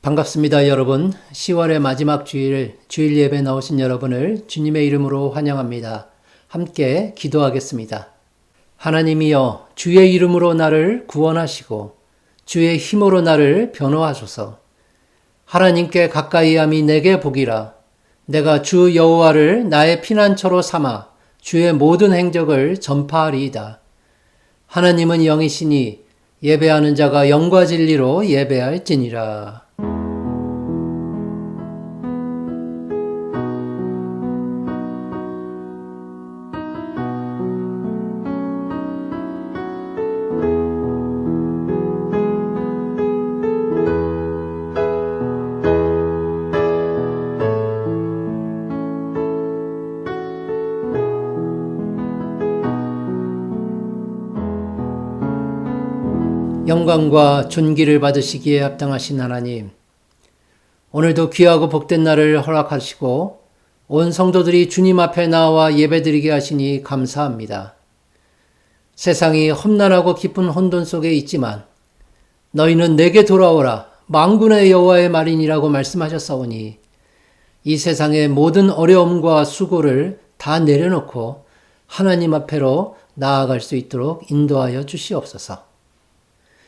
반갑습니다, 여러분. 10월의 마지막 주일 예배 나오신 여러분을 주님의 이름으로 환영합니다. 함께 기도하겠습니다. 하나님이여, 주의 이름으로 나를 구원하시고 주의 힘으로 나를 변호하소서. 하나님께 가까이함이 내게 복이라. 내가 주 여호와를 나의 피난처로 삼아 주의 모든 행적을 전파하리이다. 하나님은 영이시니 예배하는 자가 영과 진리로 예배할지니라. 영광과 존귀를 받으시기에 합당하신 하나님, 오늘도 귀하고 복된 날을 허락하시고 온 성도들이 주님 앞에 나와 예배드리게 하시니 감사합니다. 세상이 험난하고 깊은 혼돈 속에 있지만 너희는 내게 돌아오라, 만군의 여호와의 말이니라고 말씀하셨사오니 이 세상의 모든 어려움과 수고를 다 내려놓고 하나님 앞에로 나아갈 수 있도록 인도하여 주시옵소서.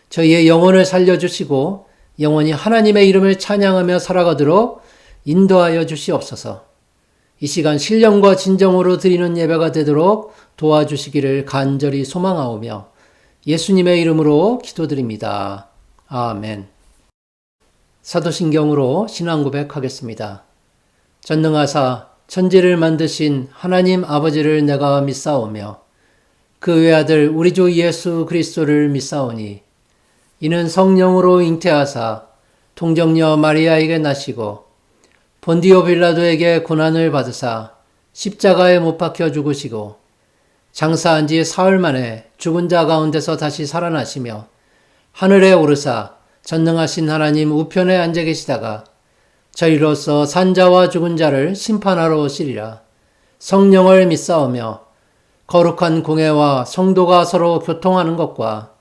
저희의 영혼을 살려주시고 영원히 하나님의 이름을 찬양하며 살아가도록 인도하여 주시옵소서. 이 시간 신령과 진정으로 드리는 예배가 되도록 도와주시기를 간절히 소망하오며 예수님의 이름으로 기도드립니다. 아멘. 사도신경으로 신앙 고백하겠습니다. 전능하사 천지를 만드신 하나님 아버지를 내가 믿사오며 그 외아들 우리 주 예수 그리스도를 믿사오니 이는 성령으로 잉태하사 통정녀 마리아에게 나시고 본디오 빌라도에게 고난을 받으사 십자가에 못 박혀 죽으시고 장사한 지 사흘 만에 죽은 자 가운데서 다시 살아나시며 하늘에 오르사 전능하신 하나님 우편에 앉아 계시다가 저희로서 산자와 죽은 자를 심판하러 오시리라. 성령을 믿사오며 거룩한 공회와 성도가 서로 교통하는 것과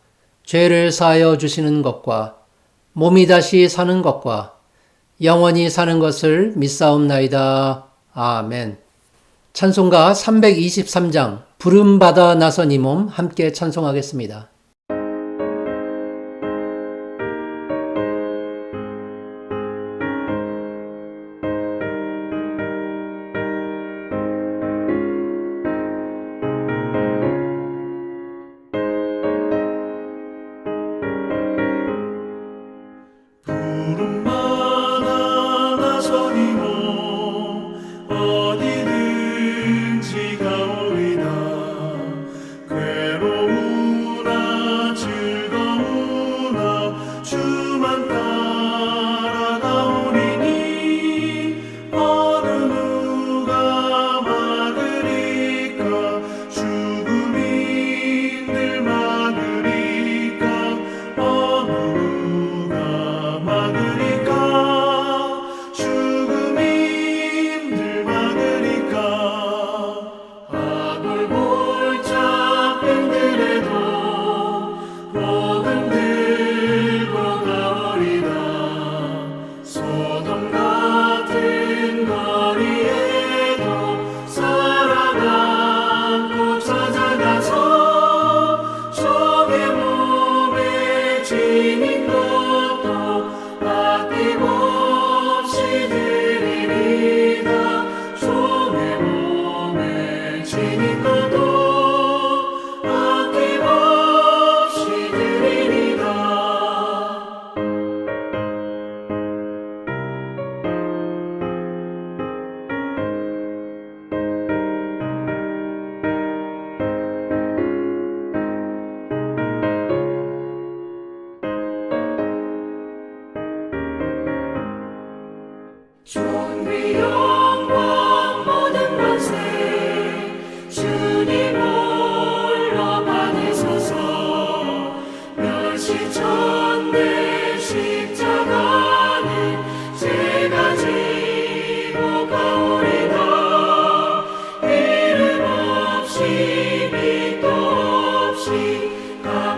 죄를 사하여 주시는 것과 몸이 다시 사는 것과 영원히 사는 것을 믿사옵나이다. 아멘. 찬송가 323장 부름받아 나선 이 몸 함께 찬송하겠습니다.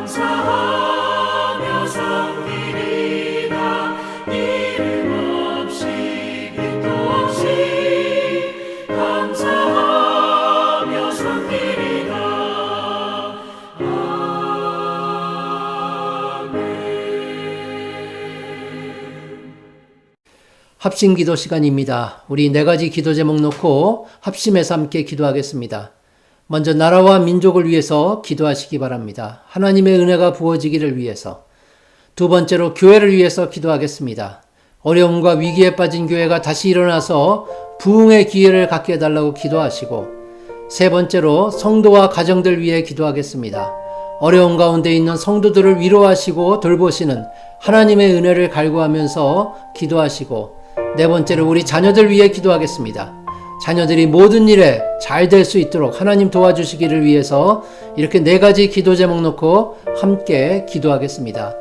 감사하며 섬기리다. 이를 합심 기도 시간입니다. 우리 네 가지 기도 제목 놓고 합심해서 함께 기도하겠습니다. 먼저 나라와 민족을 위해서 기도하시기 바랍니다. 하나님의 은혜가 부어지기를 위해서. 두 번째로 교회를 위해서 기도하겠습니다. 어려움과 위기에 빠진 교회가 다시 일어나서 부흥의 기회를 갖게 해달라고 기도하시고, 세 번째로 성도와 가정들 위해 기도하겠습니다. 어려운 가운데 있는 성도들을 위로하시고 돌보시는 하나님의 은혜를 갈구하면서 기도하시고, 네 번째로 우리 자녀들 위해 기도하겠습니다. 자녀들이 모든 일에 잘 될 수 있도록 하나님 도와주시기를 위해서 이렇게 네 가지 기도 제목 놓고 함께 기도하겠습니다.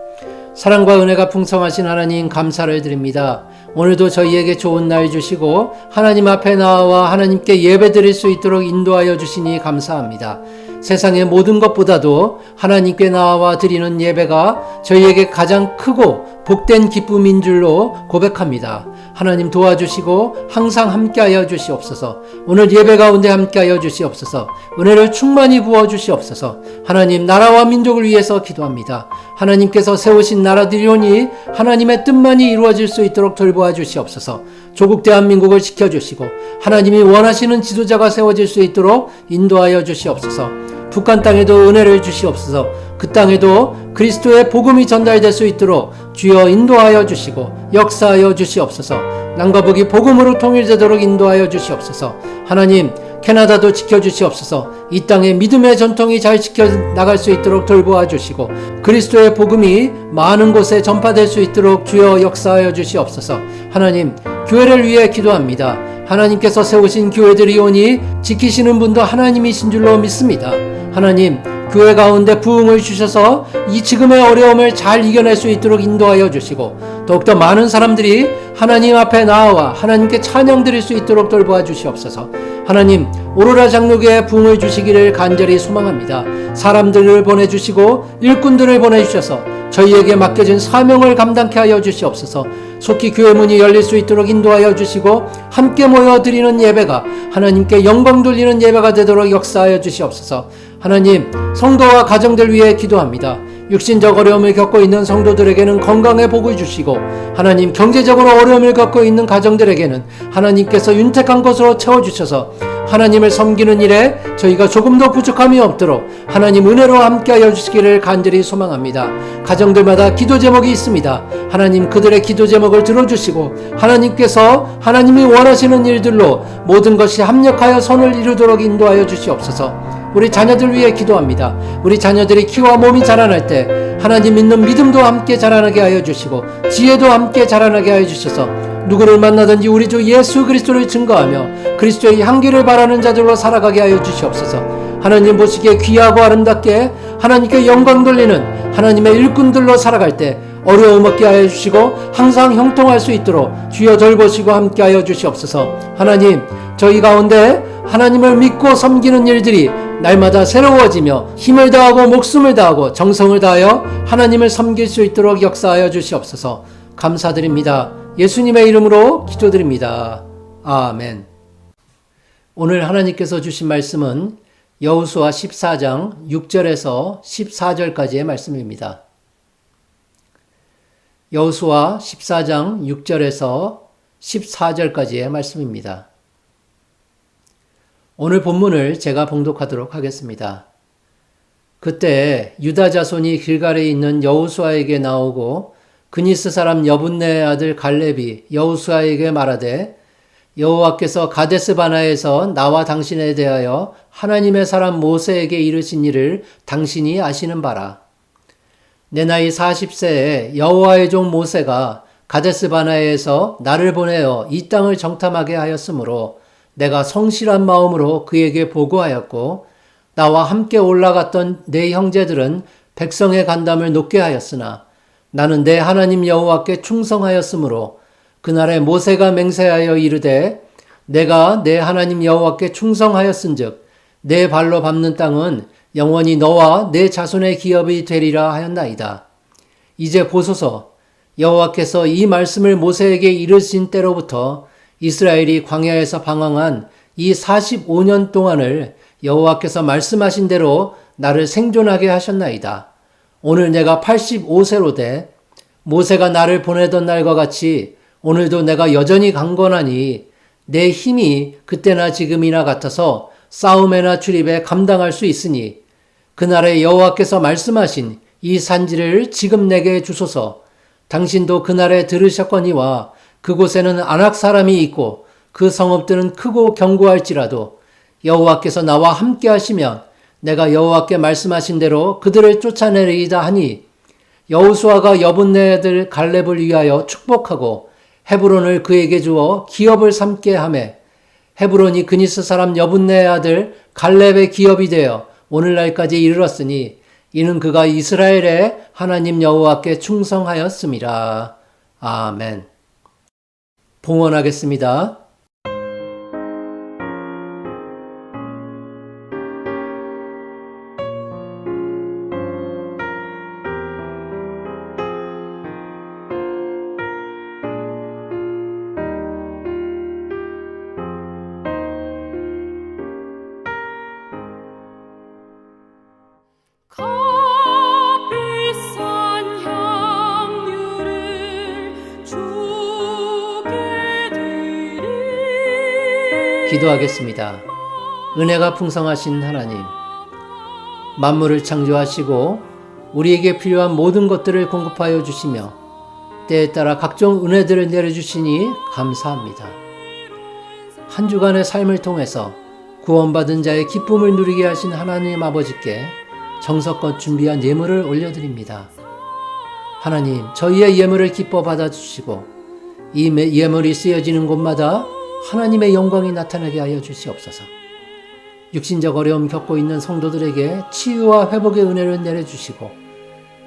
사랑과 은혜가 풍성하신 하나님 감사를 드립니다. 오늘도 저희에게 좋은 날 주시고 하나님 앞에 나와 하나님께 예배 드릴 수 있도록 인도하여 주시니 감사합니다. 세상의 모든 것보다도 하나님께 나와 드리는 예배가 저희에게 가장 크고 복된 기쁨인 줄로 고백합니다. 하나님 도와주시고 항상 함께하여 주시옵소서. 오늘 예배 가운데 함께하여 주시옵소서. 은혜를 충만히 부어 주시옵소서. 하나님 나라와 민족을 위해서 기도합니다. 하나님께서 세우신 나라들이오니 하나님의 뜻만이 이루어질 수 있도록 돌보아 주시옵소서. 조국 대한민국을 지켜주시고 하나님이 원하시는 지도자가 세워질 수 있도록 인도하여 주시옵소서. 북한 땅에도 은혜를 주시옵소서. 그 땅에도 그리스도의 복음이 전달될 수 있도록 주여 인도하여 주시고 역사하여 주시옵소서. 남과 북이 복음으로 통일되도록 인도하여 주시옵소서. 하나님 캐나다도 지켜주시옵소서. 이 땅의 믿음의 전통이 잘 지켜나갈 수 있도록 돌보아 주시고 그리스도의 복음이 많은 곳에 전파될 수 있도록 주여 역사하여 주시옵소서. 하나님 교회를 위해 기도합니다. 하나님께서 세우신 교회들이 오니 지키시는 분도 하나님이신 줄로 믿습니다. 하나님 교회 가운데 부흥을 주셔서 이 지금의 어려움을 잘 이겨낼 수 있도록 인도하여 주시고 더욱더 많은 사람들이 하나님 앞에 나와 하나님께 찬양 드릴 수 있도록 돌보아 주시옵소서. 하나님 오로라 장로교에 부흥을 주시기를 간절히 소망합니다. 사람들을 보내주시고 일꾼들을 보내주셔서 저희에게 맡겨진 사명을 감당케 하여 주시옵소서. 속히 교회 문이 열릴 수 있도록 인도하여 주시고 함께 모여 드리는 예배가 하나님께 영광 돌리는 예배가 되도록 역사하여 주시옵소서. 하나님 성도와 가정들 위해 기도합니다. 육신적 어려움을 겪고 있는 성도들에게는 건강의 복을 주시고 하나님 경제적으로 어려움을 겪고 있는 가정들에게는 하나님께서 윤택한 것으로 채워주셔서 하나님을 섬기는 일에 저희가 조금도 부족함이 없도록 하나님 은혜로 함께하여 주시기를 간절히 소망합니다. 가정들마다 기도 제목이 있습니다. 하나님 그들의 기도 제목을 들어주시고 하나님께서 하나님이 원하시는 일들로 모든 것이 합력하여 선을 이루도록 인도하여 주시옵소서. 우리 자녀들 위해 기도합니다. 우리 자녀들이 키와 몸이 자라날 때 하나님 믿는 믿음도 함께 자라나게 하여 주시고 지혜도 함께 자라나게 하여 주셔서 누구를 만나든지 우리 주 예수 그리스도를 증거하며 그리스도의 향기를 바라는 자들로 살아가게 하여 주시옵소서. 하나님 보시기에 귀하고 아름답게 하나님께 영광 돌리는 하나님의 일꾼들로 살아갈 때 어려움 없게 하여 주시고 항상 형통할 수 있도록 주여 돌보시고 함께 하여 주시옵소서. 하나님 저희 가운데 하나님을 믿고 섬기는 일들이 날마다 새로워지며 힘을 다하고 목숨을 다하고 정성을 다하여 하나님을 섬길 수 있도록 역사하여 주시옵소서. 감사드립니다. 예수님의 이름으로 기도드립니다. 아멘. 오늘 하나님께서 주신 말씀은 여호수아 14장 6절에서 14절까지의 말씀입니다. 여호수아 14장 6절에서 14절까지의 말씀입니다. 오늘 본문을 제가 봉독하도록 하겠습니다. 그때 유다 자손이 길갈에 있는 여호수아에게 나오고 그니스 사람 여분네의 아들 갈렙이 여호수아에게 말하되 여호와께서 가데스 바나에서 나와 당신에 대하여 하나님의 사람 모세에게 이르신 일을 당신이 아시는 바라. 내 나이 40세에 여호와의 종 모세가 가데스 바나에서 나를 보내어 이 땅을 정탐하게 하였으므로 내가 성실한 마음으로 그에게 보고하였고 나와 함께 올라갔던 내 형제들은 백성의 간담을 높게 하였으나 나는 내 하나님 여호와께 충성하였으므로 그날에 모세가 맹세하여 이르되 내가 내 하나님 여호와께 충성하였은즉 내 발로 밟는 땅은 영원히 너와 내 자손의 기업이 되리라 하였나이다. 이제 보소서 여호와께서 이 말씀을 모세에게 이르신 때로부터 이스라엘이 광야에서 방황한 이 45년 동안을 여호와께서 말씀하신 대로 나를 생존하게 하셨나이다. 오늘 내가 85세로 돼 모세가 나를 보내던 날과 같이 오늘도 내가 여전히 강건하니 내 힘이 그때나 지금이나 같아서 싸움에나 출입에 감당할 수 있으니 그날에 여호와께서 말씀하신 이 산지를 지금 내게 주소서. 당신도 그날에 들으셨거니와 그곳에는 아낙 사람이 있고 그 성읍들은 크고 견고할지라도 여호와께서 나와 함께 하시면 내가 여호와께 말씀하신 대로 그들을 쫓아내리이다 하니 여호수아가 여분네 아들 갈렙을 위하여 축복하고 헤브론을 그에게 주어 기업을 삼게 하매 헤브론이 그니스 사람 여분네 아들 갈렙의 기업이 되어 오늘날까지 이르렀으니 이는 그가 이스라엘의 하나님 여호와께 충성하였음이라. 아멘. 봉헌하겠습니다. 값비싼 향유를 주게 되리. 기도하겠습니다. 은혜가 풍성하신 하나님, 만물을 창조하시고 우리에게 필요한 모든 것들을 공급하여 주시며 때에 따라 각종 은혜들을 내려주시니 감사합니다. 한 주간의 삶을 통해서 구원받은 자의 기쁨을 누리게 하신 하나님 아버지께 정성껏 준비한 예물을 올려드립니다. 하나님, 저희의 예물을 기뻐 받아주시고 이 예물이 쓰여지는 곳마다 하나님의 영광이 나타나게 하여 주시옵소서. 육신적 어려움 겪고 있는 성도들에게 치유와 회복의 은혜를 내려주시고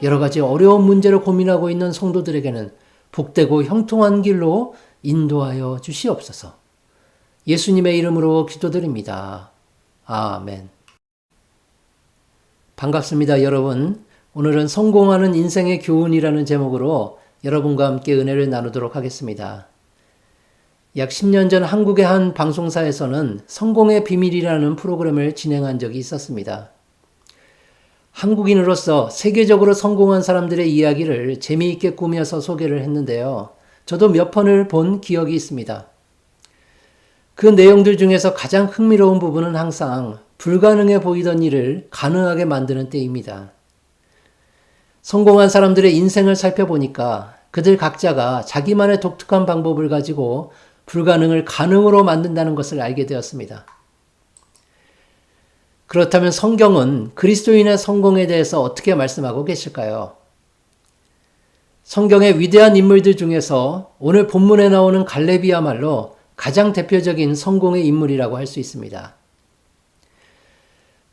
여러 가지 어려운 문제를 고민하고 있는 성도들에게는 복되고 형통한 길로 인도하여 주시옵소서. 예수님의 이름으로 기도드립니다. 아멘. 반갑습니다, 여러분. 오늘은 성공하는 인생의 교훈이라는 제목으로 여러분과 함께 은혜를 나누도록 하겠습니다. 약 10년 전 한국의 한 방송사에서는 성공의 비밀이라는 프로그램을 진행한 적이 있었습니다. 한국인으로서 세계적으로 성공한 사람들의 이야기를 재미있게 꾸며서 소개를 했는데요. 저도 몇 편을 본 기억이 있습니다. 그 내용들 중에서 가장 흥미로운 부분은 항상 불가능해 보이던 일을 가능하게 만드는 때입니다. 성공한 사람들의 인생을 살펴보니까 그들 각자가 자기만의 독특한 방법을 가지고 불가능을 가능으로 만든다는 것을 알게 되었습니다. 그렇다면 성경은 그리스도인의 성공에 대해서 어떻게 말씀하고 계실까요? 성경의 위대한 인물들 중에서 오늘 본문에 나오는 갈렙이야말로 가장 대표적인 성공의 인물이라고 할 수 있습니다.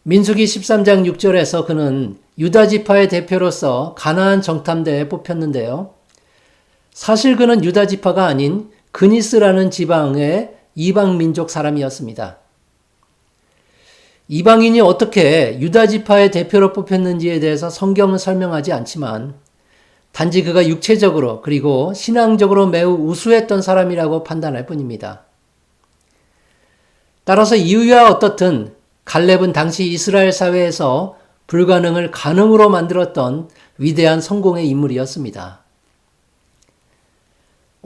민수기 13장 6절에서 그는 유다 지파의 대표로서 가나안 정탐대에 뽑혔는데요. 사실 그는 유다 지파가 아닌 그니스라는 지방의 이방 민족 사람이었습니다. 이방인이 어떻게 유다 지파의 대표로 뽑혔는지에 대해서 성경은 설명하지 않지만 단지 그가 육체적으로 그리고 신앙적으로 매우 우수했던 사람이라고 판단할 뿐입니다. 따라서 이유야 어떻든 갈렙은 당시 이스라엘 사회에서 불가능을 가능으로 만들었던 위대한 성공의 인물이었습니다.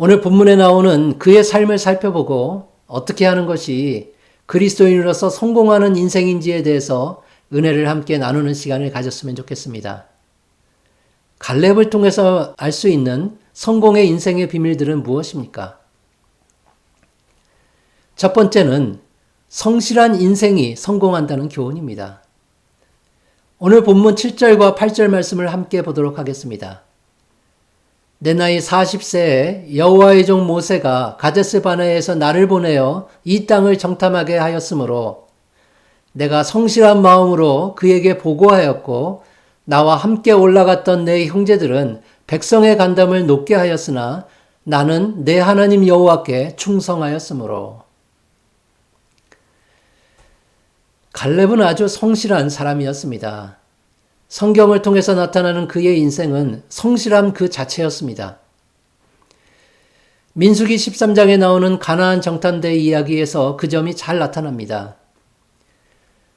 오늘 본문에 나오는 그의 삶을 살펴보고 어떻게 하는 것이 그리스도인으로서 성공하는 인생인지에 대해서 은혜를 함께 나누는 시간을 가졌으면 좋겠습니다. 갈렙을 통해서 알 수 있는 성공의 인생의 비밀들은 무엇입니까? 첫 번째는 성실한 인생이 성공한다는 교훈입니다. 오늘 본문 7절과 8절 말씀을 함께 보도록 하겠습니다. 내 나이 40세에 여호와의 종 모세가 가데스 바네에서 나를 보내어 이 땅을 정탐하게 하였으므로 내가 성실한 마음으로 그에게 보고하였고 나와 함께 올라갔던 내 형제들은 백성의 간담을 높게 하였으나 나는 내 하나님 여호와께 충성하였으므로. 갈렙은 아주 성실한 사람이었습니다. 성경을 통해서 나타나는 그의 인생은 성실함 그 자체였습니다. 민수기 13장에 나오는 가나안 정탐대 이야기에서 그 점이 잘 나타납니다.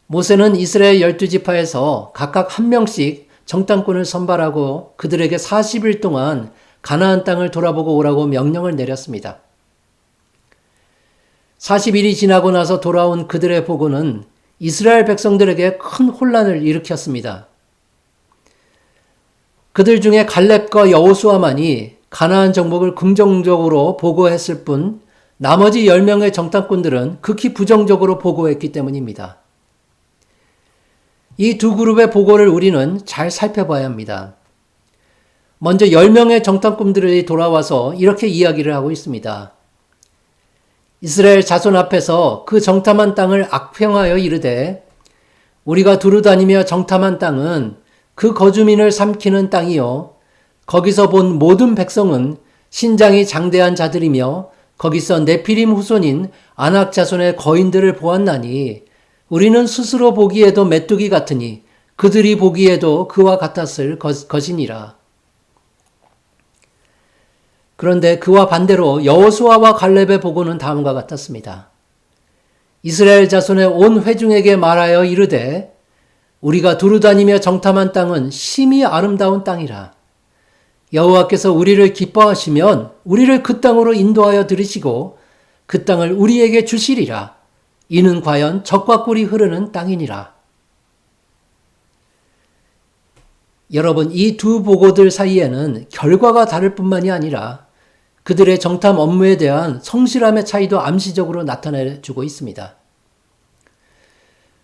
모세는 이스라엘 12지파에서 각각 한 명씩 정탐꾼을 선발하고 그들에게 40일 동안 가나안 땅을 돌아보고 오라고 명령을 내렸습니다. 40일이 지나고 나서 돌아온 그들의 보고는 이스라엘 백성들에게 큰 혼란을 일으켰습니다. 그들 중에 갈렙과 여호수아만이 가나안 정복을 긍정적으로 보고했을 뿐 나머지 10명의 정탐꾼들은 극히 부정적으로 보고했기 때문입니다. 이 두 그룹의 보고를 우리는 잘 살펴봐야 합니다. 먼저 10명의 정탐꾼들이 돌아와서 이렇게 이야기를 하고 있습니다. 이스라엘 자손 앞에서 그 정탐한 땅을 악평하여 이르되 우리가 두루 다니며 정탐한 땅은 그 거주민을 삼키는 땅이요 거기서 본 모든 백성은 신장이 장대한 자들이며 거기서 네피림 후손인 아낙 자손의 거인들을 보았나니 우리는 스스로 보기에도 메뚜기 같으니 그들이 보기에도 그와 같았을 것이니라. 그런데 그와 반대로 여호수아와 갈렙의 보고는 다음과 같았습니다. 이스라엘 자손의 온 회중에게 말하여 이르되 우리가 두루 다니며 정탐한 땅은 심히 아름다운 땅이라. 여호와께서 우리를 기뻐하시면 우리를 그 땅으로 인도하여 들이시고 그 땅을 우리에게 주시리라. 이는 과연 젖과 꿀이 흐르는 땅이니라. 여러분, 이 두 보고들 사이에는 결과가 다를 뿐만이 아니라 그들의 정탐 업무에 대한 성실함의 차이도 암시적으로 나타내주고 있습니다.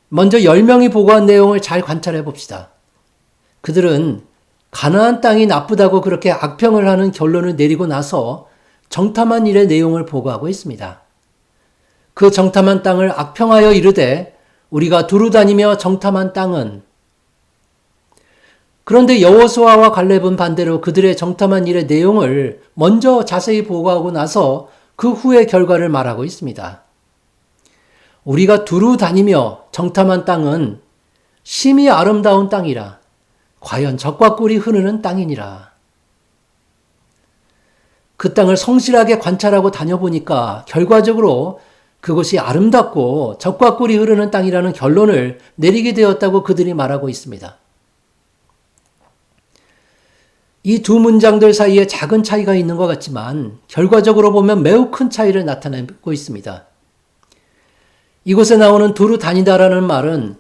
먼저 10명이 보고한 내용을 잘 관찰해 봅시다. 그들은 가나안 땅이 나쁘다고 그렇게 악평을 하는 결론을 내리고 나서 정탐한 일의 내용을 보고하고 있습니다. 그 정탐한 땅을 악평하여 이르되 우리가 두루 다니며 정탐한 땅은 그런데 여호수아와 갈렙은 반대로 그들의 정탐한 일의 내용을 먼저 자세히 보고하고 나서 그 후의 결과를 말하고 있습니다. 우리가 두루 다니며 정탐한 땅은 심히 아름다운 땅이라. 과연 젖과 꿀이 흐르는 땅이니라. 그 땅을 성실하게 관찰하고 다녀보니까 결과적으로 그것이 아름답고 젖과 꿀이 흐르는 땅이라는 결론을 내리게 되었다고 그들이 말하고 있습니다. 이 두 문장들 사이에 작은 차이가 있는 것 같지만 결과적으로 보면 매우 큰 차이를 나타내고 있습니다. 이곳에 나오는 두루 다니다라는 말은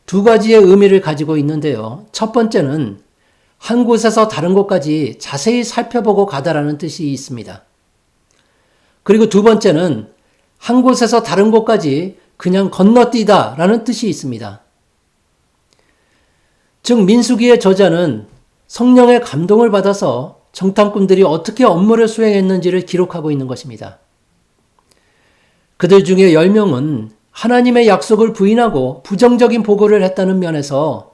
두 가지의 의미를 가지고 있는데요. 첫 번째는 한 곳에서 다른 곳까지 자세히 살펴보고 가다라는 뜻이 있습니다. 그리고 두 번째는 한 곳에서 다른 곳까지 그냥 건너뛰다라는 뜻이 있습니다. 즉 민수기의 저자는 성령의 감동을 받아서 정탐꾼들이 어떻게 업무를 수행했는지를 기록하고 있는 것입니다. 그들 중에 10명은 하나님의 약속을 부인하고 부정적인 보고를 했다는 면에서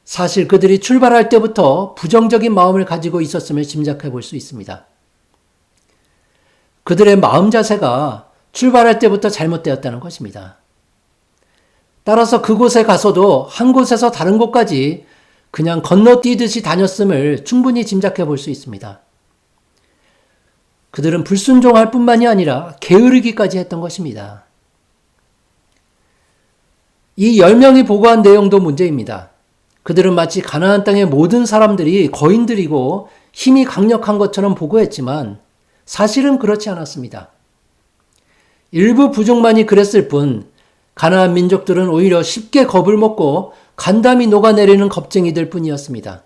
사실 그들이 출발할 때부터 부정적인 마음을 가지고 있었음을 짐작해 볼 수 있습니다. 그들의 마음 자세가 출발할 때부터 잘못되었다는 것입니다. 따라서 그곳에 가서도 한 곳에서 다른 곳까지 그냥 건너뛰듯이 다녔음을 충분히 짐작해 볼 수 있습니다. 그들은 불순종할 뿐만이 아니라 게으르기까지 했던 것입니다. 이 10명이 보고한 내용도 문제입니다. 그들은 마치 가나안 땅의 모든 사람들이 거인들이고 힘이 강력한 것처럼 보고했지만 사실은 그렇지 않았습니다. 일부 부족만이 그랬을 뿐 가나안 민족들은 오히려 쉽게 겁을 먹고 간담이 녹아내리는 겁쟁이들 뿐이었습니다.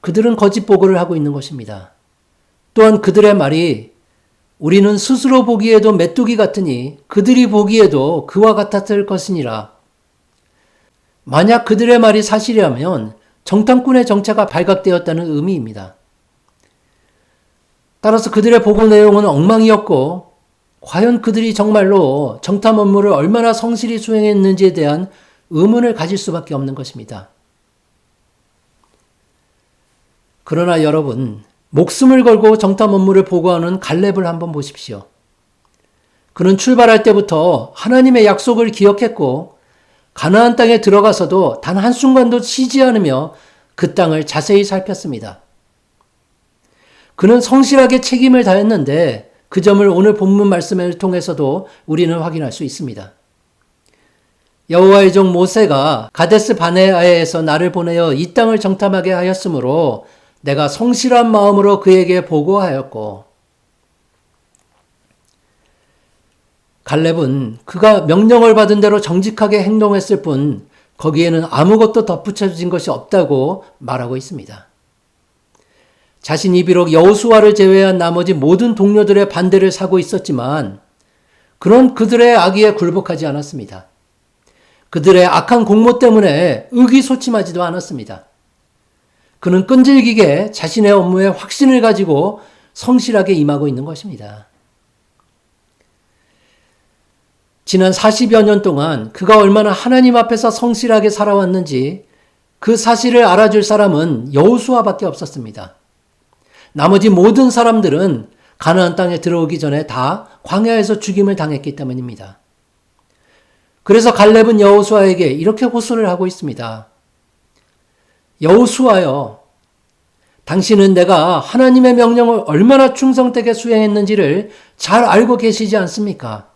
그들은 거짓 보고를 하고 있는 것입니다. 또한 그들의 말이 우리는 스스로 보기에도 메뚜기 같으니 그들이 보기에도 그와 같았을 것이니라. 만약 그들의 말이 사실이라면 정탐꾼의 정체가 발각되었다는 의미입니다. 따라서 그들의 보고 내용은 엉망이었고 과연 그들이 정말로 정탐 업무를 얼마나 성실히 수행했는지에 대한 의문을 가질 수밖에 없는 것입니다. 그러나 여러분, 목숨을 걸고 정탐 업무를 보고하는 갈렙을 한번 보십시오. 그는 출발할 때부터 하나님의 약속을 기억했고 가나안 땅에 들어가서도 단 한순간도 쉬지 않으며 그 땅을 자세히 살폈습니다. 그는 성실하게 책임을 다했는데 그 점을 오늘 본문 말씀을 통해서도 우리는 확인할 수 있습니다. 여호와의 종 모세가 가데스 바네아에서 나를 보내어 이 땅을 정탐하게 하였으므로 내가 성실한 마음으로 그에게 보고하였고, 갈렙은 그가 명령을 받은 대로 정직하게 행동했을 뿐 거기에는 아무것도 덧붙여진 것이 없다고 말하고 있습니다. 자신이 비록 여호수아를 제외한 나머지 모든 동료들의 반대를 사고 있었지만 그런 그들의 악의에 굴복하지 않았습니다. 그들의 악한 공모 때문에 의기소침하지도 않았습니다. 그는 끈질기게 자신의 업무에 확신을 가지고 성실하게 임하고 있는 것입니다. 지난 40여 년 동안 그가 얼마나 하나님 앞에서 성실하게 살아왔는지 그 사실을 알아줄 사람은 여호수아밖에 없었습니다. 나머지 모든 사람들은 가나안 땅에 들어오기 전에 다 광야에서 죽임을 당했기 때문입니다. 그래서 갈렙은 여호수아에게 이렇게 호소를 하고 있습니다. 여호수아여, 당신은 내가 하나님의 명령을 얼마나 충성되게 수행했는지를 잘 알고 계시지 않습니까?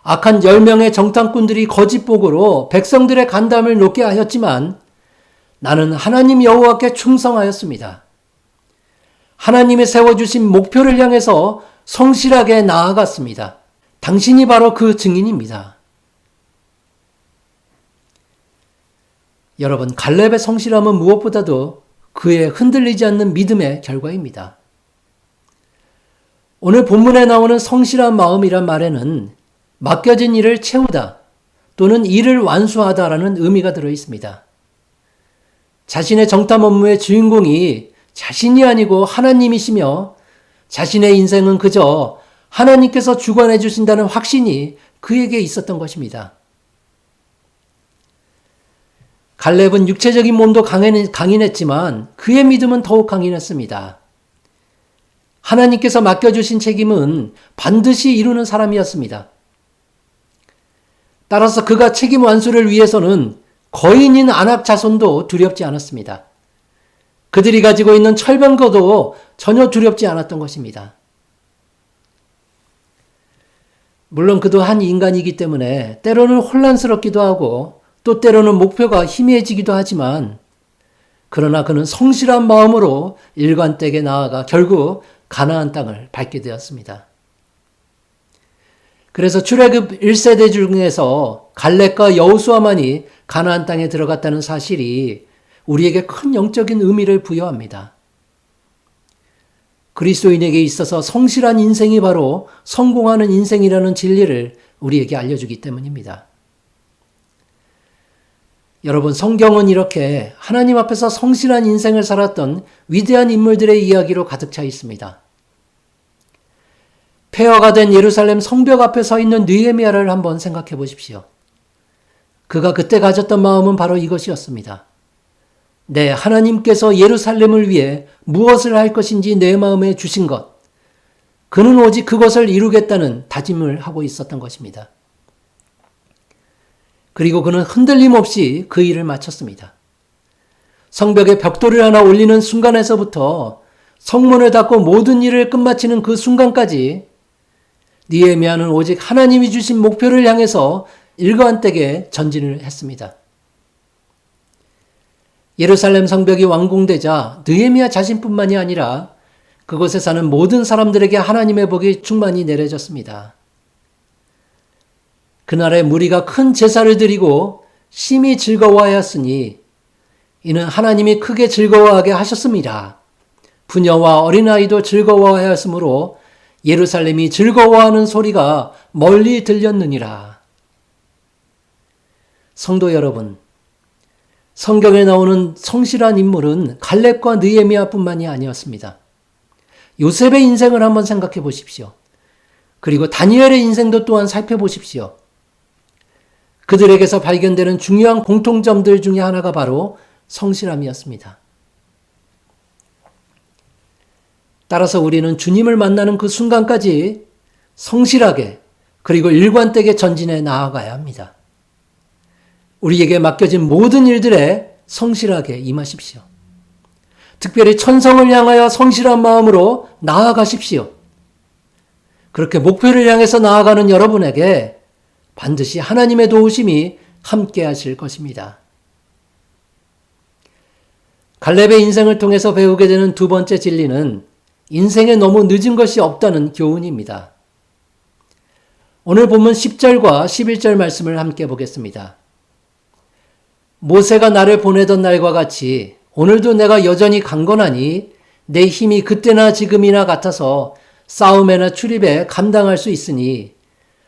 악한 10명의 정탐꾼들이 거짓복으로 백성들의 간담을 놓게 하였지만 나는 하나님 여호와께 충성하였습니다. 하나님이 세워주신 목표를 향해서 성실하게 나아갔습니다. 당신이 바로 그 증인입니다. 여러분, 갈렙의 성실함은 무엇보다도 그의 흔들리지 않는 믿음의 결과입니다. 오늘 본문에 나오는 성실한 마음이란 말에는 맡겨진 일을 채우다 또는 일을 완수하다라는 의미가 들어 있습니다. 자신의 정탐 업무의 주인공이 자신이 아니고 하나님이시며 자신의 인생은 그저 하나님께서 주관해 주신다는 확신이 그에게 있었던 것입니다. 갈렙은 육체적인 몸도 강인했지만 그의 믿음은 더욱 강인했습니다. 하나님께서 맡겨주신 책임은 반드시 이루는 사람이었습니다. 따라서 그가 책임 완수를 위해서는 거인인 아낙 자손도 두렵지 않았습니다. 그들이 가지고 있는 철병거도 전혀 두렵지 않았던 것입니다. 물론 그도 한 인간이기 때문에 때로는 혼란스럽기도 하고 또 때로는 목표가 희미해지기도 하지만 그러나 그는 성실한 마음으로 일관되게 나아가 결국 가나안 땅을 밟게 되었습니다. 그래서 출애굽 1세대 중에서 갈렙과 여호수아만이 가나안 땅에 들어갔다는 사실이 우리에게 큰 영적인 의미를 부여합니다. 그리스도인에게 있어서 성실한 인생이 바로 성공하는 인생이라는 진리를 우리에게 알려주기 때문입니다. 여러분, 성경은 이렇게 하나님 앞에서 성실한 인생을 살았던 위대한 인물들의 이야기로 가득 차 있습니다. 폐허가 된 예루살렘 성벽 앞에 서 있는 느헤미야를 한번 생각해 보십시오. 그가 그때 가졌던 마음은 바로 이것이었습니다. 네, 하나님께서 예루살렘을 위해 무엇을 할 것인지 내 마음에 주신 것, 그는 오직 그것을 이루겠다는 다짐을 하고 있었던 것입니다. 그리고 그는 흔들림 없이 그 일을 마쳤습니다. 성벽에 벽돌을 하나 올리는 순간에서부터 성문을 닫고 모든 일을 끝마치는 그 순간까지 느헤미야는 오직 하나님이 주신 목표를 향해서 일관되게 전진을 했습니다. 예루살렘 성벽이 완공되자 느헤미야 자신뿐만이 아니라 그곳에 사는 모든 사람들에게 하나님의 복이 충만히 내려졌습니다. 그날에 무리가 큰 제사를 드리고 심히 즐거워하였으니 이는 하나님이 크게 즐거워하게 하셨습니다. 부녀와 어린아이도 즐거워하였으므로 예루살렘이 즐거워하는 소리가 멀리 들렸느니라. 성도 여러분, 성경에 나오는 성실한 인물은 갈렙과 느헤미야뿐만이 아니었습니다. 요셉의 인생을 한번 생각해 보십시오. 그리고 다니엘의 인생도 또한 살펴보십시오. 그들에게서 발견되는 중요한 공통점들 중에 하나가 바로 성실함이었습니다. 따라서 우리는 주님을 만나는 그 순간까지 성실하게 그리고 일관되게 전진해 나아가야 합니다. 우리에게 맡겨진 모든 일들에 성실하게 임하십시오. 특별히 천성을 향하여 성실한 마음으로 나아가십시오. 그렇게 목표를 향해서 나아가는 여러분에게 반드시 하나님의 도우심이 함께 하실 것입니다. 갈렙의 인생을 통해서 배우게 되는 두 번째 진리는 인생에 너무 늦은 것이 없다는 교훈입니다. 오늘 본문 10절과 11절 말씀을 함께 보겠습니다. 모세가 나를 보내던 날과 같이 오늘도 내가 여전히 강건하니 내 힘이 그때나 지금이나 같아서 싸움에나 출입에 감당할 수 있으니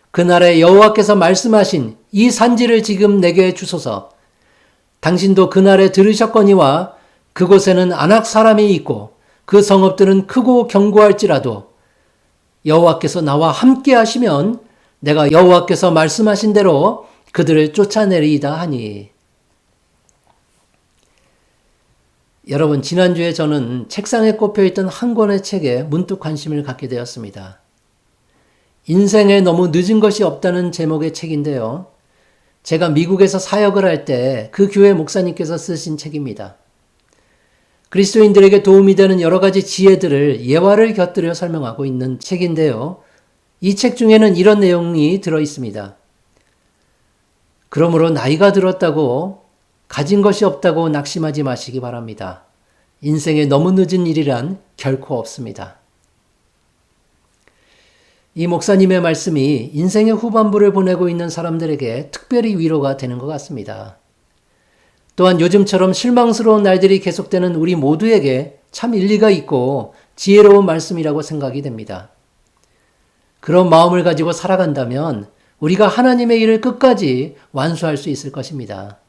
그날에 여호와께서 말씀하신 이 산지를 지금 내게 주소서. 당신도 그날에 들으셨거니와 그곳에는 아낙 사람이 있고 그 성읍들은 크고 견고할지라도 여호와께서 나와 함께 하시면 내가 여호와께서 말씀하신 대로 그들을 쫓아내리이다 하니. 여러분, 지난주에 저는 책상에 꼽혀있던 한 권의 책에 문득 관심을 갖게 되었습니다. 인생에 너무 늦은 것이 없다는 제목의 책인데요. 제가 미국에서 사역을 할 때 그 교회 목사님께서 쓰신 책입니다. 그리스도인들에게 도움이 되는 여러 가지 지혜들을 예화를 곁들여 설명하고 있는 책인데요. 이 책 중에는 이런 내용이 들어 있습니다. 그러므로 나이가 들었다고 가진 것이 없다고 낙심하지 마시기 바랍니다. 인생에 너무 늦은 일이란 결코 없습니다. 이 목사님의 말씀이 인생의 후반부를 보내고 있는 사람들에게 특별히 위로가 되는 것 같습니다. 또한 요즘처럼 실망스러운 날들이 계속되는 우리 모두에게 참 일리가 있고 지혜로운 말씀이라고 생각이 됩니다. 그런 마음을 가지고 살아간다면 우리가 하나님의 일을 끝까지 완수할 수 있을 것입니다.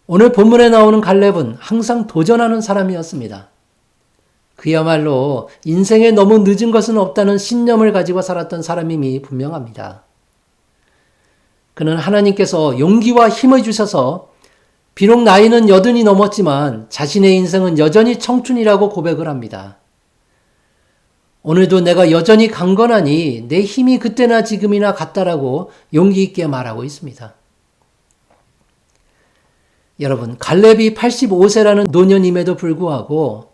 오늘 본문에 나오는 갈렙은 항상 도전하는 사람이었습니다. 그야말로 인생에 너무 늦은 것은 없다는 신념을 가지고 살았던 사람임이 분명합니다. 그는 하나님께서 용기와 힘을 주셔서 비록 나이는 80이 넘었지만 자신의 인생은 여전히 청춘이라고 고백을 합니다. 오늘도 내가 여전히 강건하니 내 힘이 그때나 지금이나 같다라고 용기 있게 말하고 있습니다. 여러분, 갈렙이 85세라는 노년임에도 불구하고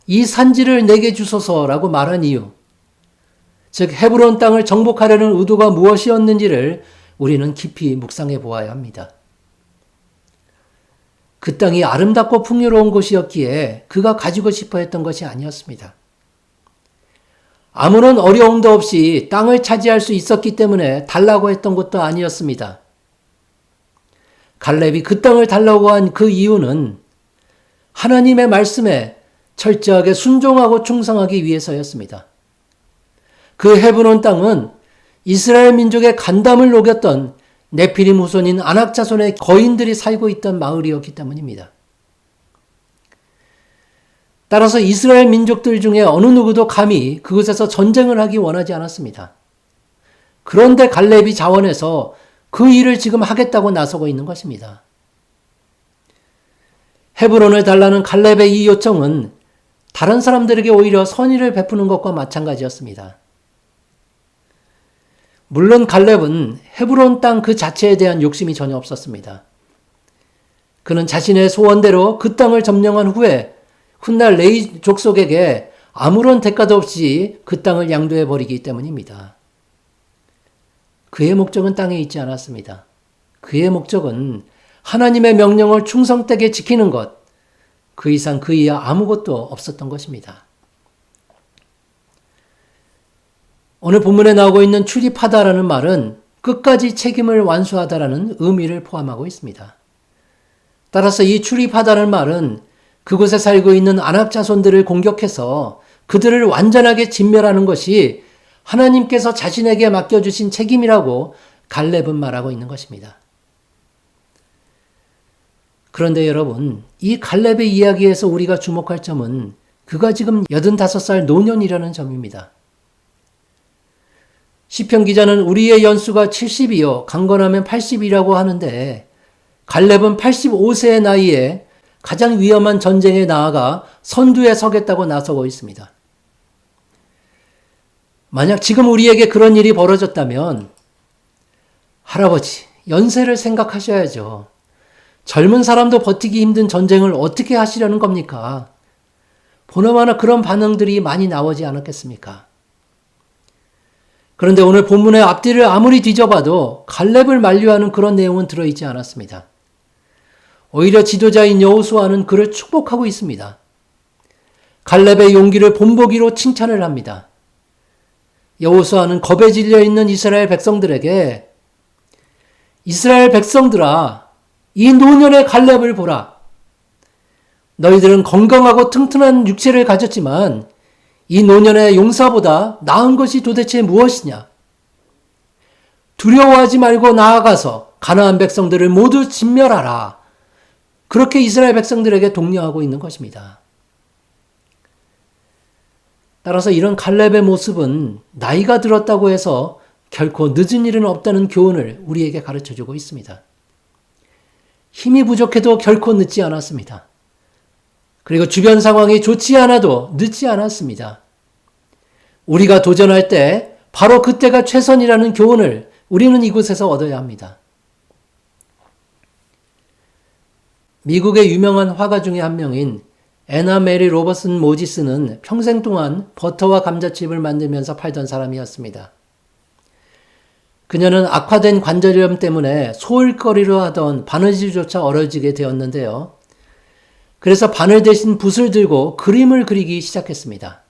이 산지를 내게 주소서라고 말한 이유, 즉 헤브론 땅을 정복하려는 의도가 무엇이었는지를 우리는 깊이 묵상해 보아야 합니다. 그 땅이 아름답고 풍요로운 곳이었기에 그가 가지고 싶어 했던 것이 아니었습니다. 아무런 어려움도 없이 땅을 차지할 수 있었기 때문에 달라고 했던 것도 아니었습니다. 갈렙이 그 땅을 달라고 한 그 이유는 하나님의 말씀에 철저하게 순종하고 충성하기 위해서였습니다. 그 헤브론 땅은 이스라엘 민족의 간담을 녹였던 네피림 후손인 아낙 자손의 거인들이 살고 있던 마을이었기 때문입니다. 따라서 이스라엘 민족들 중에 어느 누구도 감히 그곳에서 전쟁을 하기 원하지 않았습니다. 그런데 갈렙이 자원해서 그 일을 지금 하겠다고 나서고 있는 것입니다. 헤브론을 달라는 갈렙의 이 요청은 다른 사람들에게 오히려 선의를 베푸는 것과 마찬가지였습니다. 물론 갈렙은 헤브론 땅 그 자체에 대한 욕심이 전혀 없었습니다. 그는 자신의 소원대로 그 땅을 점령한 후에 훗날 레위 족속에게 아무런 대가도 없이 그 땅을 양도해 버리기 때문입니다. 그의 목적은 땅에 있지 않았습니다. 그의 목적은 하나님의 명령을 충성되게 지키는 것, 그 이상 그 이하 아무것도 없었던 것입니다. 오늘 본문에 나오고 있는 출입하다라는 말은 끝까지 책임을 완수하다라는 의미를 포함하고 있습니다. 따라서 이 출입하다는 말은 그곳에 살고 있는 아낙 자손들을 공격해서 그들을 완전하게 진멸하는 것이 하나님께서 자신에게 맡겨주신 책임이라고 갈렙은 말하고 있는 것입니다. 그런데 여러분, 이 갈렙의 이야기에서 우리가 주목할 점은 그가 지금 85살 노년이라는 점입니다. 시편 기자는 우리의 연수가 70이요 강건하면 80이라고 하는데 갈렙은 85세의 나이에 가장 위험한 전쟁에 나아가 선두에 서겠다고 나서고 있습니다. 만약 지금 우리에게 그런 일이 벌어졌다면 할아버지, 연세를 생각하셔야죠. 젊은 사람도 버티기 힘든 전쟁을 어떻게 하시려는 겁니까? 보나마나 그런 반응들이 많이 나오지 않았겠습니까? 그런데 오늘 본문의 앞뒤를 아무리 뒤져봐도 갈렙을 만류하는 그런 내용은 들어있지 않았습니다. 오히려 지도자인 여호수아는 그를 축복하고 있습니다. 갈렙의 용기를 본보기로 칭찬을 합니다. 여호수아는 겁에 질려 있는 이스라엘 백성들에게 이스라엘 백성들아, 이 노년의 갈렙을 보라. 너희들은 건강하고 튼튼한 육체를 가졌지만 이 노년의 용사보다 나은 것이 도대체 무엇이냐? 두려워하지 말고 나아가서 가나안 백성들을 모두 진멸하라. 그렇게 이스라엘 백성들에게 독려하고 있는 것입니다. 따라서 이런 갈렙의 모습은 나이가 들었다고 해서 결코 늦은 일은 없다는 교훈을 우리에게 가르쳐주고 있습니다. 힘이 부족해도 결코 늦지 않았습니다. 그리고 주변 상황이 좋지 않아도 늦지 않았습니다. 우리가 도전할 때 바로 그때가 최선이라는 교훈을 우리는 이곳에서 얻어야 합니다. 미국의 유명한 화가 중에 한 명인 애나 메리 로버슨 모지스는 평생 동안 버터와 감자칩을 만들면서 팔던 사람이었습니다. 그녀는 악화된 관절염 때문에 소을거리로 하던 바느질조차 어려지게 되었는데요. 그래서 바늘 대신 붓을 들고 그림을 그리기 시작했습니다.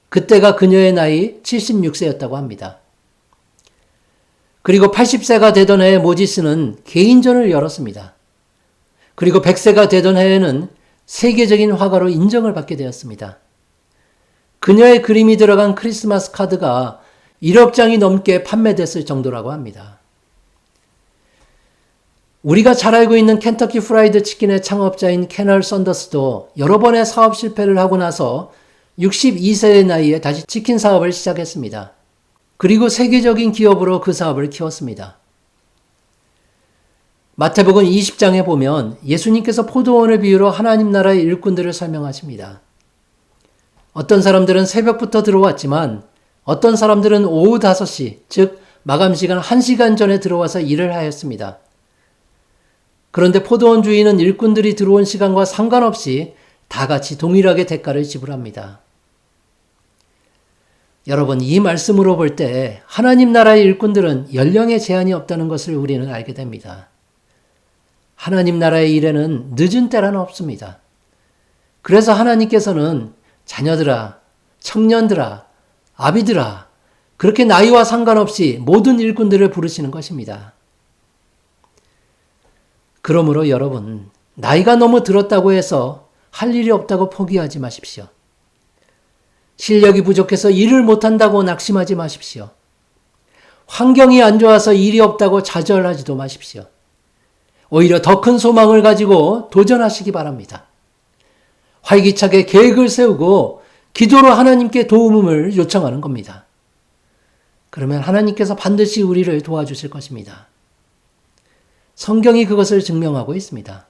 그때가 그녀의 나이 76세였다고 합니다. 그리고 80세가 되던 해에 모지스는 개인전을 열었습니다. 그리고 100세가 되던 해에는 세계적인 화가로 인정을 받게 되었습니다. 그녀의 그림이 들어간 크리스마스 카드가 1억 장이 넘게 판매됐을 정도라고 합니다. 우리가 잘 알고 있는 켄터키 프라이드 치킨의 창업자인 캐널 썬더스도 여러 번의 사업 실패를 하고 나서 62세의 나이에 다시 치킨 사업을 시작했습니다. 그리고 세계적인 기업으로 그 사업을 키웠습니다. 마태복음 20장에 보면 예수님께서 포도원을 비유로 하나님 나라의 일꾼들을 설명하십니다. 어떤 사람들은 새벽부터 들어왔지만 어떤 사람들은 오후 5시, 즉 마감 시간 1시간 전에 들어와서 일을 하였습니다. 그런데 포도원 주인은 일꾼들이 들어온 시간과 상관없이 다 같이 동일하게 대가를 지불합니다. 여러분, 이 말씀으로 볼 때 하나님 나라의 일꾼들은 연령에 제한이 없다는 것을 우리는 알게 됩니다. 하나님 나라의 일에는 늦은 때란 없습니다. 그래서 하나님께서는 자녀들아, 청년들아, 아비들아, 그렇게 나이와 상관없이 모든 일꾼들을 부르시는 것입니다. 그러므로 여러분, 나이가 너무 들었다고 해서 할 일이 없다고 포기하지 마십시오. 실력이 부족해서 일을 못한다고 낙심하지 마십시오. 환경이 안 좋아서 일이 없다고 좌절하지도 마십시오. 오히려 더 큰 소망을 가지고 도전하시기 바랍니다. 활기차게 계획을 세우고 기도로 하나님께 도움을 요청하는 겁니다. 그러면 하나님께서 반드시 우리를 도와주실 것입니다. 성경이 그것을 증명하고 있습니다.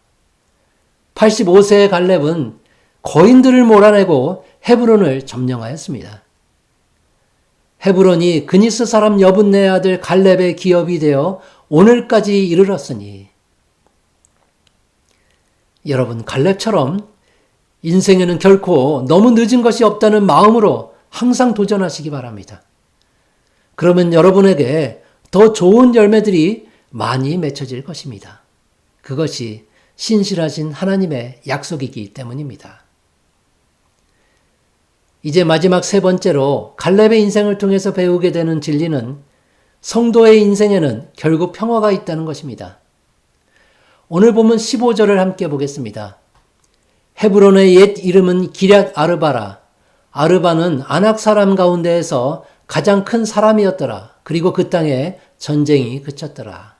85세의 갈렙은 거인들을 몰아내고 헤브론을 점령하였습니다. 헤브론이 그니스 사람 여분네의 아들 갈렙의 기업이 되어 오늘까지 이르렀으니, 여러분, 갈렙처럼 인생에는 결코 너무 늦은 것이 없다는 마음으로 항상 도전하시기 바랍니다. 그러면 여러분에게 더 좋은 열매들이 많이 맺혀질 것입니다. 그것이 신실하신 하나님의 약속이기 때문입니다. 이제 마지막 세 번째로 갈렙의 인생을 통해서 배우게 되는 진리는 성도의 인생에는 결국 평화가 있다는 것입니다. 오늘 보면 15절을 함께 보겠습니다. 헤브론의 옛 이름은 기럇 아르바라. 아르바는 아낙 사람 가운데에서 가장 큰 사람이었더라. 그리고 그 땅에 전쟁이 그쳤더라.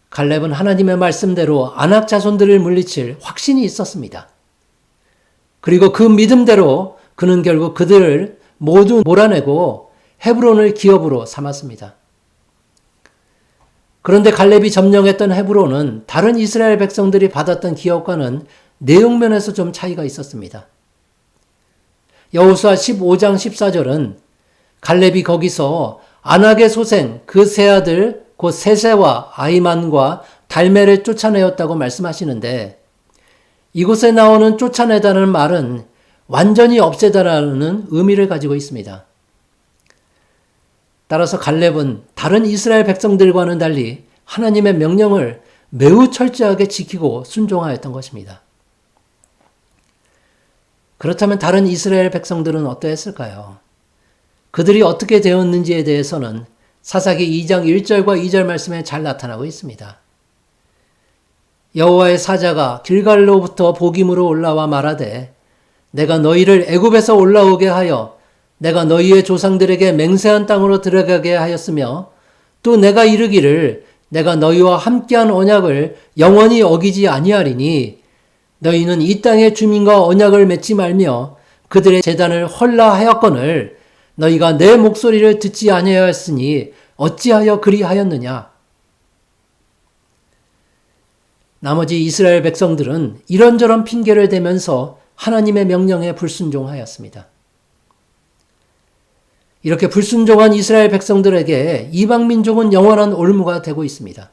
갈렙은 하나님의 말씀대로 아낙 자손들을 물리칠 확신이 있었습니다. 그리고 그 믿음대로 그는 결국 그들을 모두 몰아내고 헤브론을 기업으로 삼았습니다. 그런데 갈렙이 점령했던 헤브론은 다른 이스라엘 백성들이 받았던 기업과는 내용면에서 좀 차이가 있었습니다. 여호수아 15장 14절은 갈렙이 거기서 아낙의 소생 그 세 아들 곧 세세와 아이만과 달메를 쫓아내었다고 말씀하시는데, 이곳에 나오는 쫓아내다는 말은 완전히 없애다라는 의미를 가지고 있습니다. 따라서 갈렙은 다른 이스라엘 백성들과는 달리 하나님의 명령을 매우 철저하게 지키고 순종하였던 것입니다. 그렇다면 다른 이스라엘 백성들은 어떠했을까요? 그들이 어떻게 되었는지에 대해서는 사사기 2장 1절과 2절 말씀에 잘 나타나고 있습니다. 여호와의 사자가 길갈로부터 복임으로 올라와 말하되 내가 너희를 애굽에서 올라오게 하여 내가 너희의 조상들에게 맹세한 땅으로 들어가게 하였으며 또 내가 이르기를 내가 너희와 함께한 언약을 영원히 어기지 아니하리니 너희는 이 땅의 주민과 언약을 맺지 말며 그들의 제단을 헐라하였거늘 너희가 내 목소리를 듣지 아니하였으니 어찌하여 그리하였느냐. 나머지 이스라엘 백성들은 이런저런 핑계를 대면서 하나님의 명령에 불순종하였습니다. 이렇게 불순종한 이스라엘 백성들에게 이방 민족은 영원한 올무가 되고 있습니다.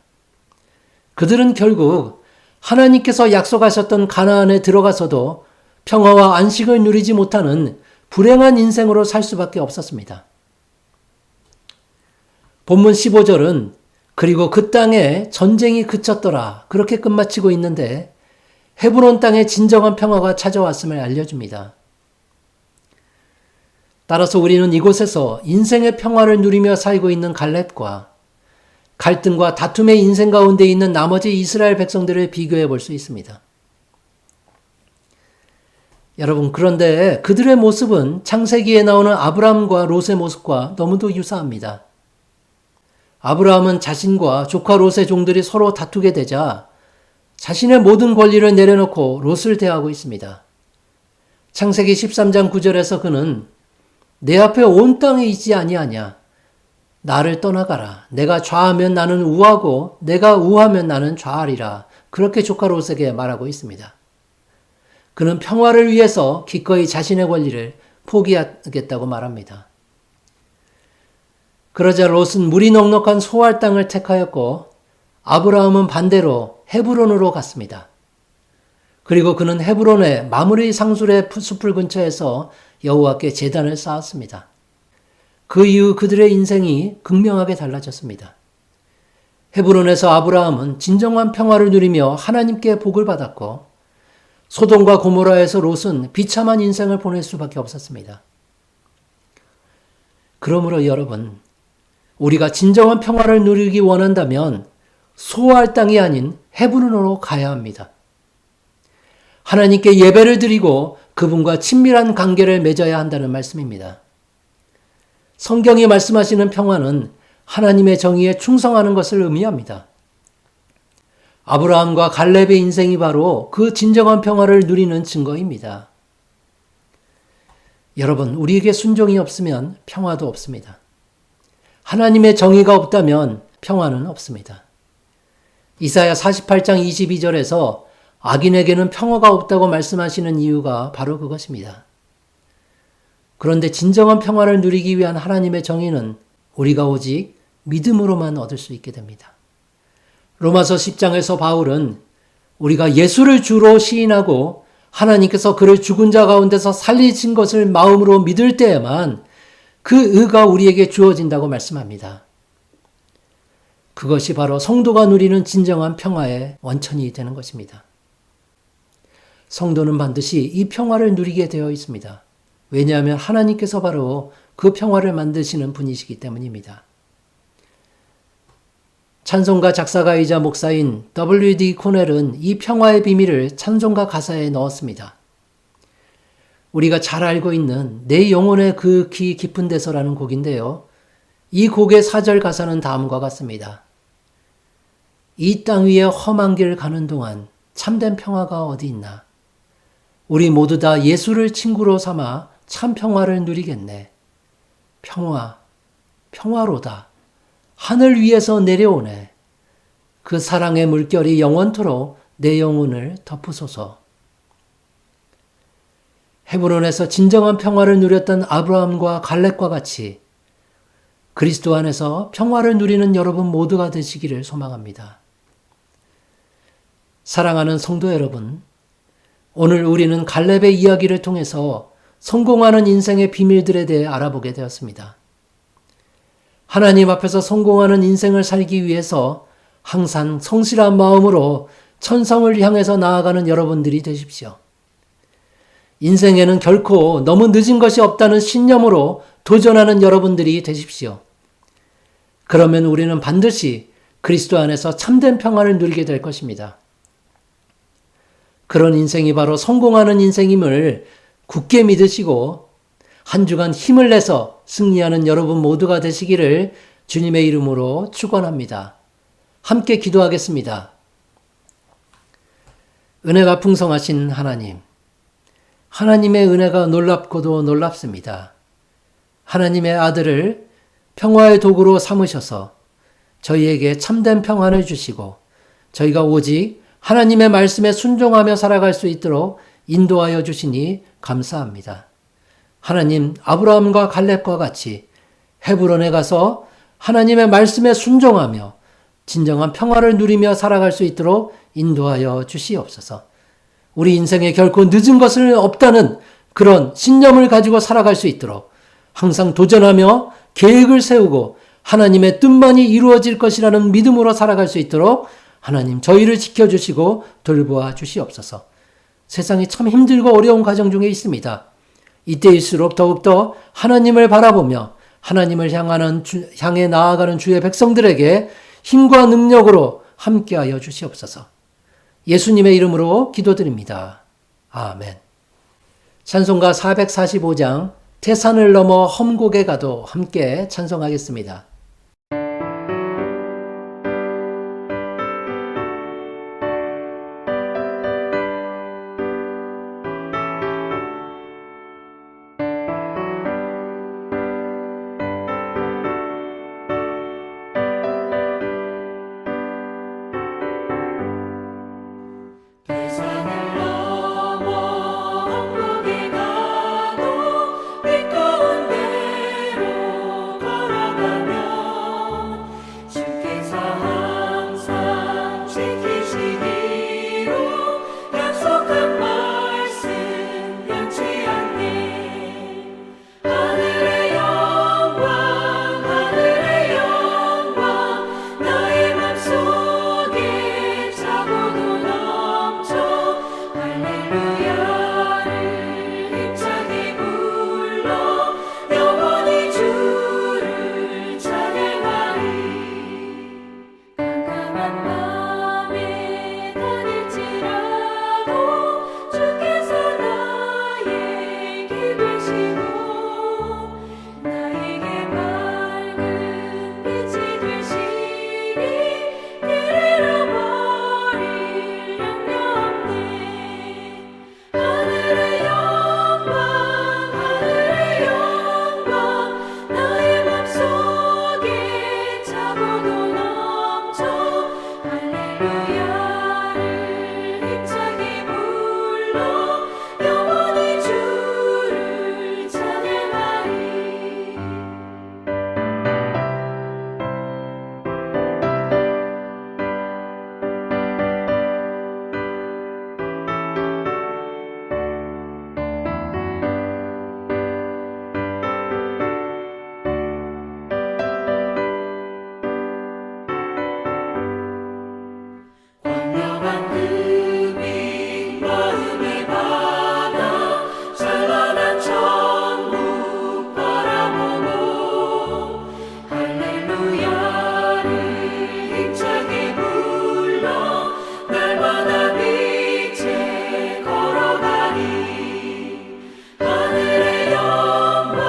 그들은 결국 하나님께서 약속하셨던 가나안에 들어가서도 평화와 안식을 누리지 못하는 불행한 인생으로 살 수밖에 없었습니다. 본문 15절은 그리고 그 땅에 전쟁이 그쳤더라 그렇게 끝마치고 있는데 헤브론 땅에 진정한 평화가 찾아왔음을 알려줍니다. 따라서 우리는 이곳에서 인생의 평화를 누리며 살고 있는 갈렙과 갈등과 다툼의 인생 가운데 있는 나머지 이스라엘 백성들을 비교해 볼 수 있습니다. 여러분, 그런데 그들의 모습은 창세기에 나오는 아브라함과 롯의 모습과 너무도 유사합니다. 아브라함은 자신과 조카 롯의 종들이 서로 다투게 되자 자신의 모든 권리를 내려놓고 롯을 대하고 있습니다. 창세기 13장 9절에서 그는 내 앞에 온 땅에 있지 아니하냐. 나를 떠나가라. 내가 좌하면 나는 우하고 내가 우하면 나는 좌하리라. 그렇게 조카 롯에게 말하고 있습니다. 그는 평화를 위해서 기꺼이 자신의 권리를 포기하겠다고 말합니다. 그러자 롯은 물이 넉넉한 소알 땅을 택하였고 아브라함은 반대로 헤브론으로 갔습니다. 그리고 그는 헤브론의 마므리 상술의 숲을 근처에서 여호와께 제단을 쌓았습니다. 그 이후 그들의 인생이 극명하게 달라졌습니다. 헤브론에서 아브라함은 진정한 평화를 누리며 하나님께 복을 받았고 소돔과 고모라에서 롯은 비참한 인생을 보낼 수밖에 없었습니다. 그러므로 여러분, 우리가 진정한 평화를 누리기 원한다면 소알 땅이 아닌 헤브론으로 가야 합니다. 하나님께 예배를 드리고 그분과 친밀한 관계를 맺어야 한다는 말씀입니다. 성경이 말씀하시는 평화는 하나님의 정의에 충성하는 것을 의미합니다. 아브라함과 갈렙의 인생이 바로 그 진정한 평화를 누리는 증거입니다. 여러분, 우리에게 순종이 없으면 평화도 없습니다. 하나님의 정의가 없다면 평화는 없습니다. 이사야 48장 22절에서 악인에게는 평화가 없다고 말씀하시는 이유가 바로 그것입니다. 그런데 진정한 평화를 누리기 위한 하나님의 정의는 우리가 오직 믿음으로만 얻을 수 있게 됩니다. 로마서 10장에서 바울은 우리가 예수를 주로 시인하고 하나님께서 그를 죽은 자 가운데서 살리신 것을 마음으로 믿을 때에만 그 의가 우리에게 주어진다고 말씀합니다. 그것이 바로 성도가 누리는 진정한 평화의 원천이 되는 것입니다. 성도는 반드시 이 평화를 누리게 되어 있습니다. 왜냐하면 하나님께서 바로 그 평화를 만드시는 분이시기 때문입니다. 찬송가 작사가이자 목사인 W.D. 코넬은 이 평화의 비밀을 찬송가 가사에 넣었습니다. 우리가 잘 알고 있는 내 영혼의 그 귀 깊은 데서라는 곡인데요. 이 곡의 4절 가사는 다음과 같습니다. 이 땅 위에 험한 길 가는 동안 참된 평화가 어디 있나. 우리 모두 다 예수를 친구로 삼아 참 평화를 누리겠네. 평화, 평화로다. 하늘 위에서 내려오네. 그 사랑의 물결이 영원토록 내 영혼을 덮으소서. 헤브론에서 진정한 평화를 누렸던 아브라함과 갈렙과 같이 그리스도 안에서 평화를 누리는 여러분 모두가 되시기를 소망합니다. 사랑하는 성도 여러분, 오늘 우리는 갈렙의 이야기를 통해서 성공하는 인생의 비밀들에 대해 알아보게 되었습니다. 하나님 앞에서 성공하는 인생을 살기 위해서 항상 성실한 마음으로 천성을 향해서 나아가는 여러분들이 되십시오. 인생에는 결코 너무 늦은 것이 없다는 신념으로 도전하는 여러분들이 되십시오. 그러면 우리는 반드시 그리스도 안에서 참된 평안을 누리게 될 것입니다. 그런 인생이 바로 성공하는 인생임을 굳게 믿으시고 한 주간 힘을 내서 승리하는 여러분 모두가 되시기를 주님의 이름으로 축원합니다. 함께 기도하겠습니다. 은혜가 풍성하신 하나님, 하나님의 은혜가 놀랍고도 놀랍습니다. 하나님의 아들을 평화의 도구로 삼으셔서 저희에게 참된 평안을 주시고 저희가 오직 하나님의 말씀에 순종하며 살아갈 수 있도록 인도하여 주시니 감사합니다. 하나님, 아브라함과 갈렙과 같이 헤브론에 가서 하나님의 말씀에 순종하며 진정한 평화를 누리며 살아갈 수 있도록 인도하여 주시옵소서. 우리 인생에 결코 늦은 것은 없다는 그런 신념을 가지고 살아갈 수 있도록 항상 도전하며 계획을 세우고 하나님의 뜻만이 이루어질 것이라는 믿음으로 살아갈 수 있도록 하나님 저희를 지켜주시고 돌보아 주시옵소서. 세상이 참 힘들고 어려운 과정 중에 있습니다. 이때일수록 더욱더 하나님을 바라보며 하나님을 향해 나아가는 주의 백성들에게 힘과 능력으로 함께하여 주시옵소서. 예수님의 이름으로 기도드립니다. 아멘. 찬송가 445장 태산을 넘어 험곡에 가도 함께 찬송하겠습니다. 태산을 넘어 험곡에 가도 빛 가운데로 걸어가면 주께서 항상 지키시기로 약속한 말씀 변치 않네. 하늘의 영광 나의 맘속에 차고도 넘쳐 할렐루야를 힘차게 불러 영원히 주를 찬양하리. 깜깜한 밤에 다닐지라도 주께서 나에게 계시고 나에게 밝은 빛이 되시니 길 잃어버릴 염려 없네. 하늘의 영광 나의 맘속에 차고도 넘쳐 할렐루야를 힘차게 불러 영원히 주를 찬양하리. 광명한 그빛 마음의 바다 찬란한 천국 바라보고 할렐루야를 힘차게 불러 날마다 빛에 걸어가리. 하늘의 영광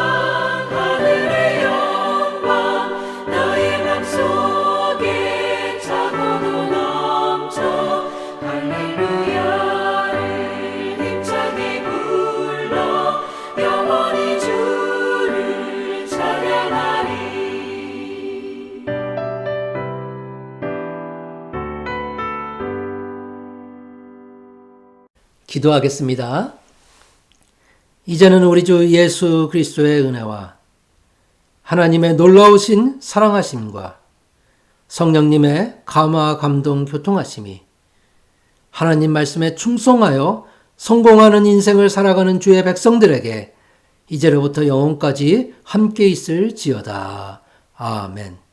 나의 맘속에 차고도 넘쳐 할렐루야를 힘차게 불러 영원히 주를 찬양하리. 기도하겠습니다. 이제는 우리 주 예수 그리스도의 은혜와 하나님의 놀라우신 사랑하심과 성령님의 감화 감동 교통하심이 하나님 말씀에 충성하여 성공하는 인생을 살아가는 주의 백성들에게 이제로부터 영원까지 함께 있을지어다. 아멘.